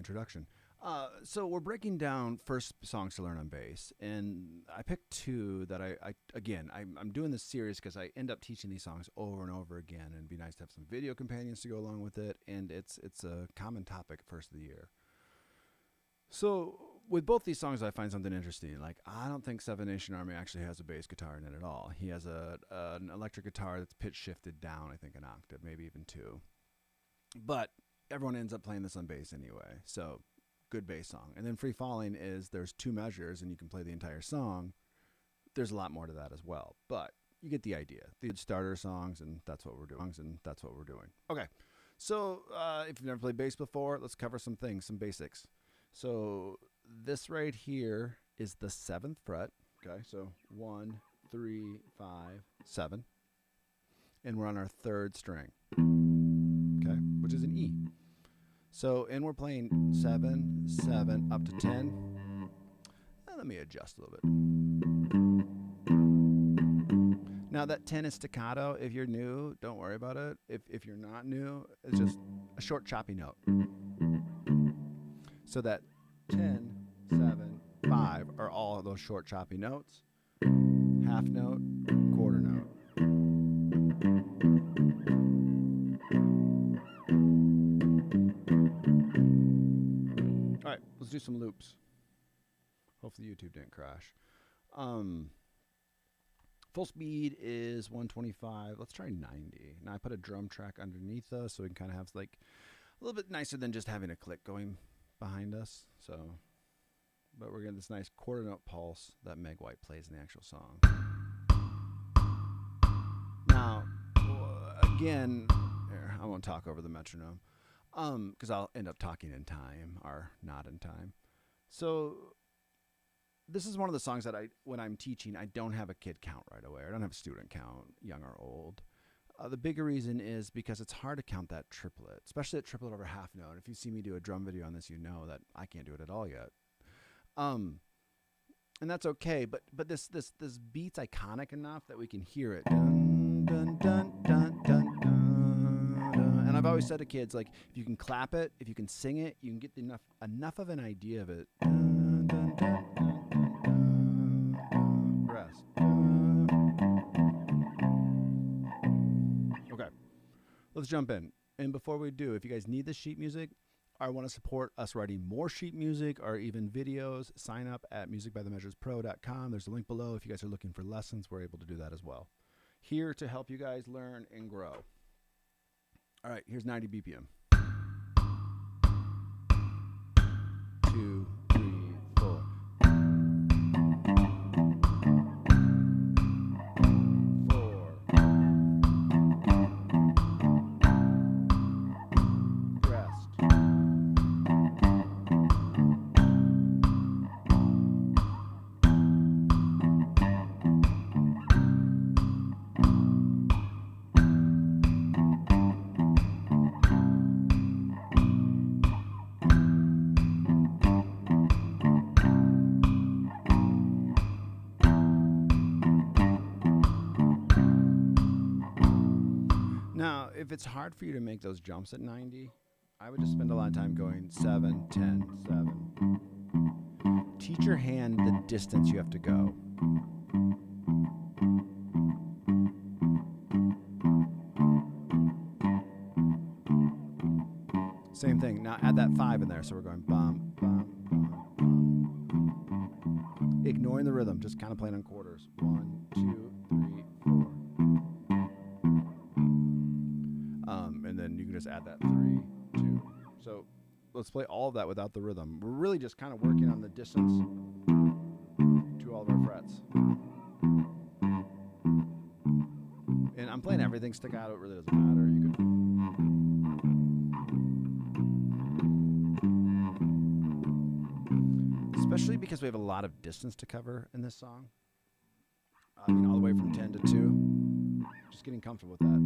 introduction. So we're breaking down first songs to learn on bass, and I picked two that I'm doing this series because I end up teaching these songs over and over again, and it'd be nice to have some video companions to go along with it, and it's a common topic first of the year. So with both these songs, I find something interesting. Like, I don't think Seven Nation Army actually has a bass guitar in it at all. He has an electric guitar that's pitch shifted down, I think, an octave, maybe even two. But everyone ends up playing this on bass anyway, so good bass song. And then Free Falling is there's two measures, and you can play the entire song. There's a lot more to that as well, but you get the idea. The starter songs, and that's what we're doing. Okay, so if you've never played bass before, let's cover some things, some basics. So this right here is the 7th fret. Okay, so 1, 3, 5, 7. And we're on our 3rd string, okay, which is an E. So, and we're playing 7, 7, up to 10. Let me adjust a little bit. Now that 10 is staccato. If you're new, don't worry about it. If you're not new, it's just a short choppy note. So that 10, 7, 5 are all those short choppy notes. Half note, quarter note. All right, let's do some loops. Hopefully YouTube didn't crash. Full speed is 125. Let's try 90. Now I put a drum track underneath us so we can kind of have like a little bit nicer than just having a click going behind us. So, but we're getting this nice quarter note pulse that Meg White plays in the actual song. Now, again, I won't talk over the metronome because I'll end up talking in time or not in time. So this is one of the songs that when I'm teaching, I don't have a kid count right away. I don't have a student count, young or old. The bigger reason is because it's hard to count that triplet, especially that triplet over half note. If you see me do a drum video on this, you know that I can't do it at all yet. And that's okay, but this beat's iconic enough that we can hear it. Dun, dun, dun, dun, dun, dun, dun. And I've always said to kids, like, if you can clap it, if you can sing it, you can get enough of an idea of it. Dun, dun, dun, dun, dun, dun. Rest. Okay, let's jump in. And before we do, if you guys need this sheet music, or want to support us writing more sheet music or even videos, sign up at musicbythemeasurespro.com. There's a link below. If you guys are looking for lessons, we're able to do that as well. Here to help you guys learn and grow. All right, here's 90 BPM. 2, 3, 4. Now, if it's hard for you to make those jumps at 90, I would just spend a lot of time going 7, 10, 7. Teach your hand the distance you have to go. Same thing. Now add that 5 in there, so we're going bum, bum, bum, bum. Ignoring the rhythm, just kind of playing on quarters. 1, 2, 3, 4. And then you can just add that 3, 2. So let's play all of that without the rhythm. We're really just kind of working on the distance to all of our frets. And I'm playing everything staccato. It really doesn't matter. You could. Especially because we have a lot of distance to cover in this song. I mean, all the way from 10 to 2. Just getting comfortable with that.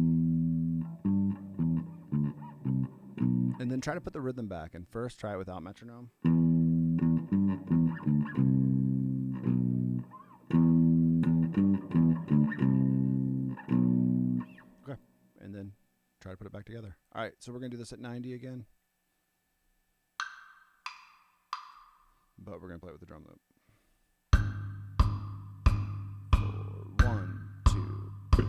And then try to put the rhythm back. And first, try it without metronome. Okay. And then try to put it back together. All right, so we're going to do this at 90 again. but we're going to play it with the drum loop. 4, 1, 2, 3.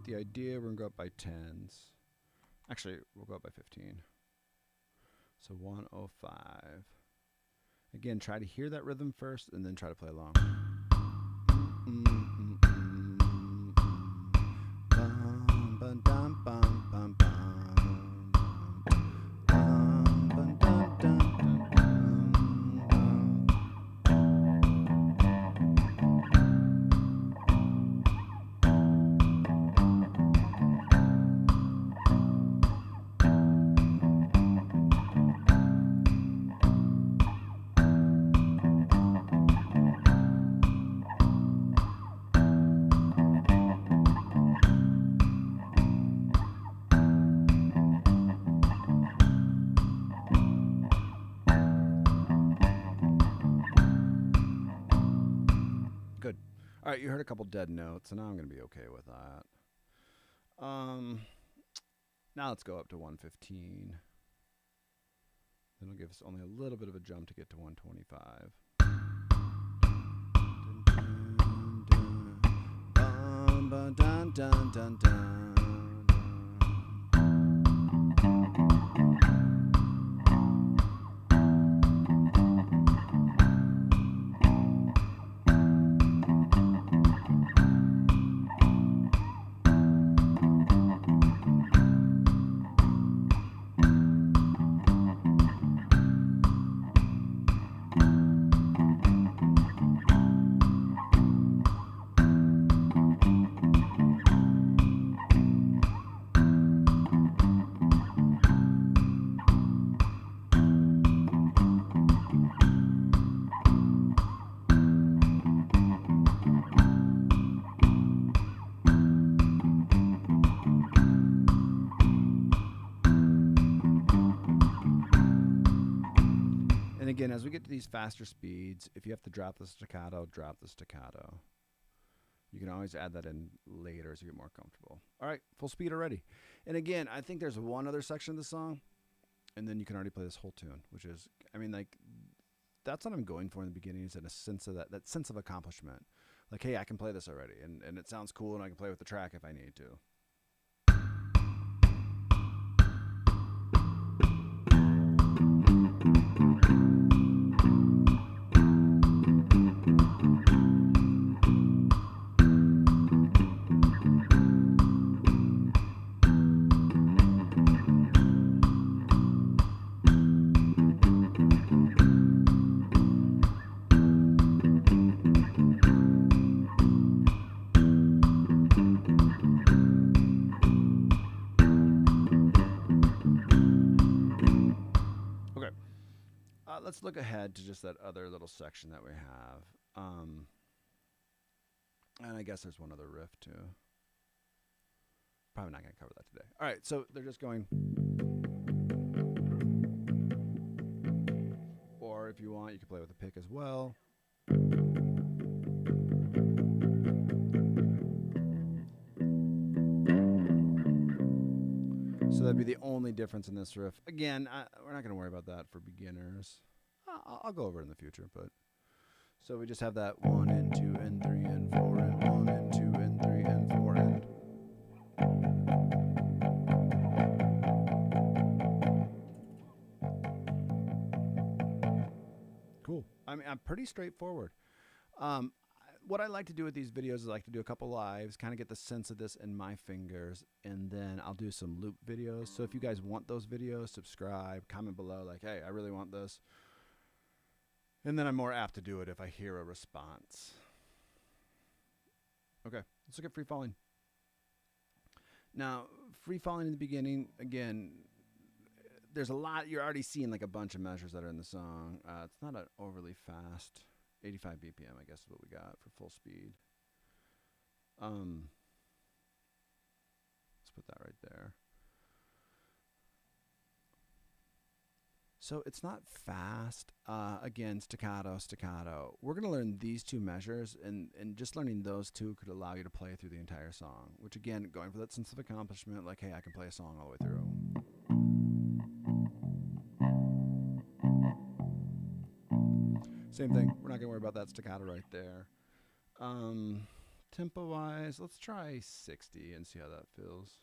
The idea, we're going to go up by 10s. Actually, we'll go up by 15. So 105. Again, try to hear that rhythm first and then try to play along. Good. All right, you heard a couple dead notes, and now I'm going to be okay with that. Now let's go up to 115. Then it'll give us only a little bit of a jump to get to 125. Dun, dun, dun, dun, dun. Again, as we get to these faster speeds, if you have to drop the staccato, drop the staccato. You can always add that in later as you get more comfortable. All right, full speed already. And again, I think there's one other section of the song, and then you can already play this whole tune, which is, I mean, like, that's what I'm going for in the beginning, is in a sense of that sense of accomplishment. Like, hey, I can play this already, and it sounds cool, and I can play with the track if I need to. Let's look ahead to just that other little section that we have. And I guess there's one other riff too. Probably not going to cover that today. All right, so they're just going. Or if you want, you can play with the pick as well. So that'd be the only difference in this riff. Again, we're not going to worry about that for beginners. I'll go over it in the future, but so we just have that 1 and 2 and 3 and 4 and 1 and 2 and 3 and 4 and. Cool. I mean, I'm pretty straightforward. What I like to do with these videos is I like to do a couple lives, kind of get the sense of this in my fingers, and then I'll do some loop videos. So if you guys want those videos, subscribe, comment below, like, hey, I really want this. And then I'm more apt to do it if I hear a response. Okay, let's look at Free Falling. Now, Free Falling in the beginning, again, there's a lot. You're already seeing like a bunch of measures that are in the song. It's not an overly fast 85 BPM, I guess is what we got for full speed. Let's put that right there. So it's not fast. Again, staccato, staccato. We're going to learn these two measures, and just learning those two could allow you to play through the entire song, which, again, going for that sense of accomplishment, like, hey, I can play a song all the way through. Same thing. We're not going to worry about that staccato right there. Tempo-wise, let's try 60 and see how that feels.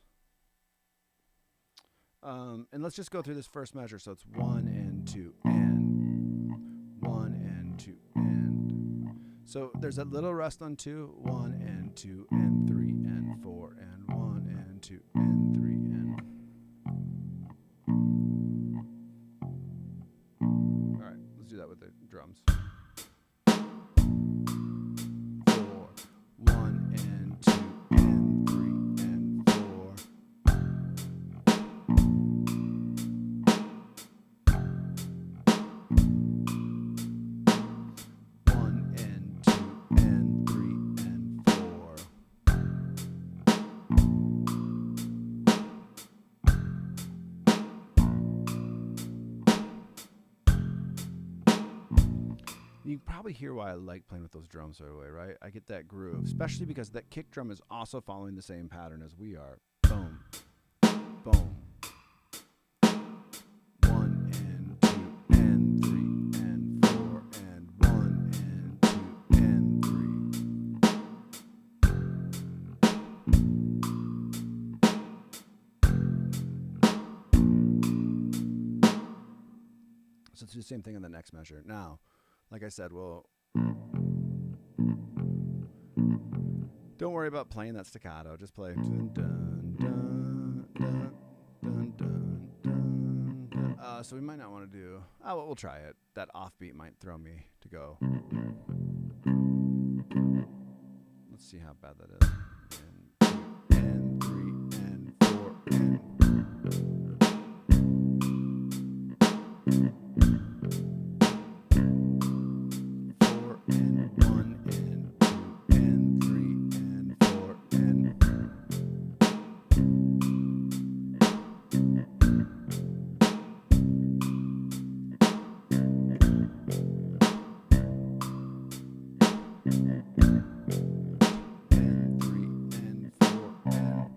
And let's just go through this first measure. So it's 1 and 2 and 1 and 2 and. So there's that little rest on 2, 1 and 2 and 3 and 4 and 1 and 2 and 3 and. All right, let's do that with the drums. 4, 1 and 2 and 3 and 4. 1 and 2 and 3 and 4. You can probably hear why I like playing with those drums right away, right? I get that groove, especially because that kick drum is also following the same pattern as we are. Boom, boom. 1 and 2 and 3 and 4 and 1 and 2 and 3. So let's do the same thing on the next measure. Now, like I said, don't worry about playing that staccato. Just play dun, dun, dun, dun, dun, dun, dun, dun. So we might not want to do. Well, we'll try it. That offbeat might throw me to go. Let's see how bad that is. And 2 and 3 and 4 and. 4 and 1 and 2 and 3 and 4 and. And 3 and 4 and.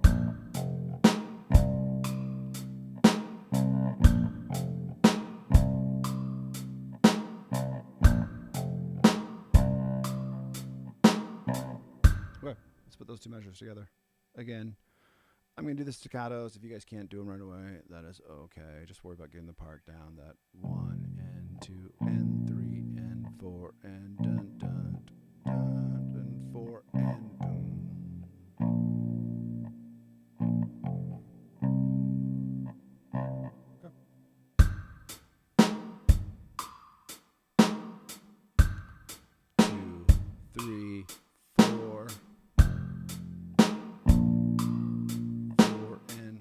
Okay, let's put those two measures together. Again, I'm going to do the staccatos. If you guys can't do them right away, that is okay. Just worry about getting the part down. That 1 and 2 and 3 and 4 and dun dun dun and 4 and dun. Go. 2, 3, 4. 4 and.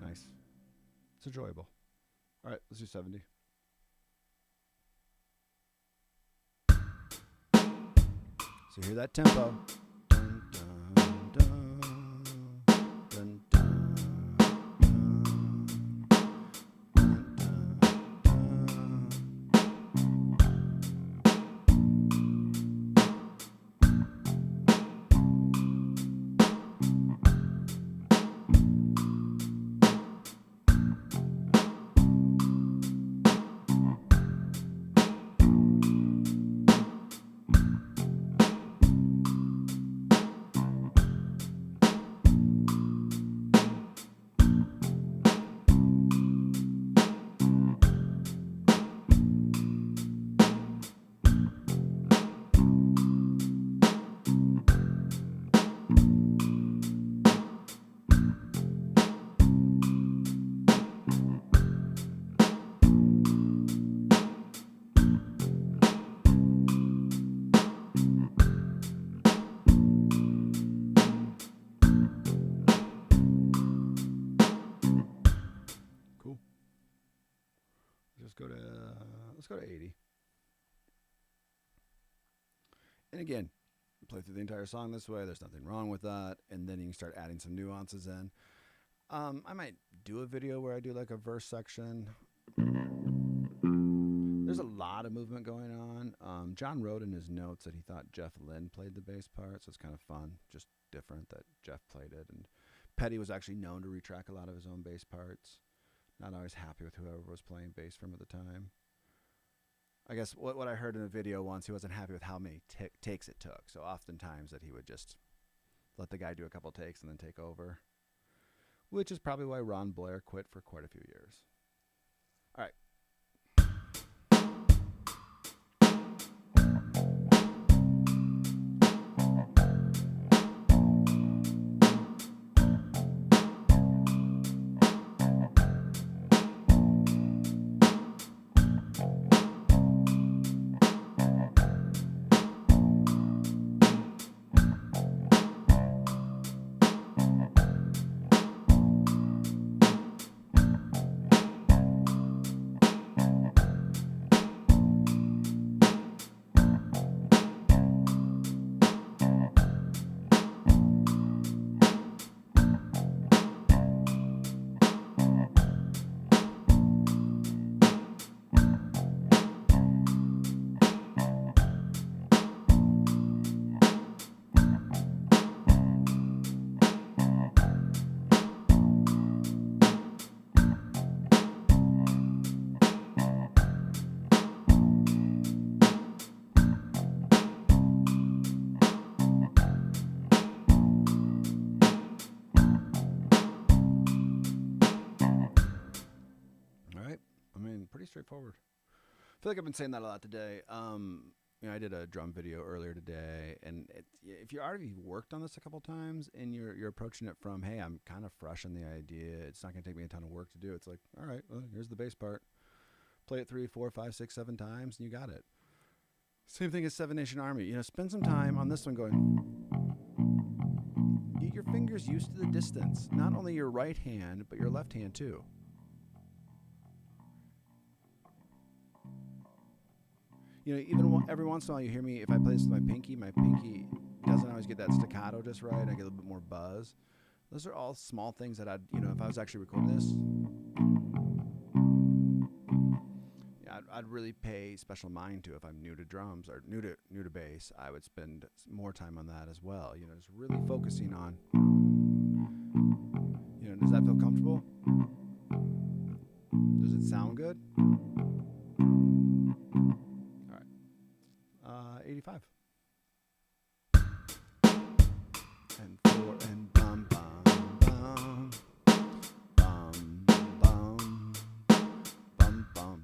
Nice. It's enjoyable. All right, let's do 70. So hear that tempo. Dun, dun, dun, dun, dun, dun, dun, dun. And again, play through the entire song this way. There's nothing wrong with that. And then you can start adding some nuances in. I might do a video where I do like a verse section. There's a lot of movement going on. John wrote in his notes that he thought Jeff Lynne played the bass part, so it's kind of fun, just different that Jeff played it. And Petty was actually known to retrack a lot of his own bass parts. Not always happy with whoever was playing bass for him at the time. I guess what I heard in a video once, he wasn't happy with how many takes it took. So oftentimes that he would just let the guy do a couple takes and then take over, which is probably why Ron Blair quit for quite a few years. All right. Pretty straightforward. I feel like I've been saying that a lot today. I did a drum video earlier today, and if you already worked on this a couple times and you're approaching it from, hey, I'm kind of fresh on the idea, it's not going to take me a ton of work to do. It's like, all right, well, here's the bass part. Play it 3, 4, 5, 6, 7 times, and you got it. Same thing as Seven Nation Army. Spend some time on this one going. Get your fingers used to the distance. Not only your right hand, but your left hand too. Even every once in a while you hear me, if I play this with my pinky doesn't always get that staccato just right. I get a little bit more buzz. Those are all small things that if I was actually recording this, I'd really pay special mind to if I'm new to drums or new to bass. I would spend more time on that as well. Just really focusing on, does that feel comfortable? Does it sound good? 85. And 4 and bum bum bum bum bum bum bum bum.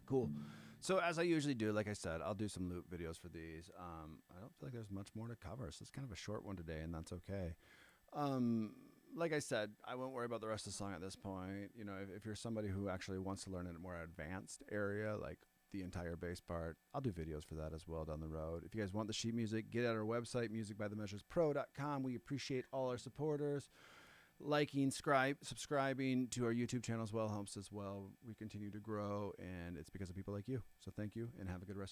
Cool. So as I usually do, like I said, I'll do some loop videos for these. I don't feel like there's much more to cover, so it's kind of a short one today, and that's okay. Like I said, I won't worry about the rest of the song at this point. If you're somebody who actually wants to learn in a more advanced area, like the entire bass part, I'll do videos for that as well down the road. If you guys want the sheet music, get at our website, musicbythemeasurespro.com. We appreciate all our supporters. Liking, subscribing to our YouTube channel as well helps as well. We continue to grow, and it's because of people like you. So thank you, and have a good rest of your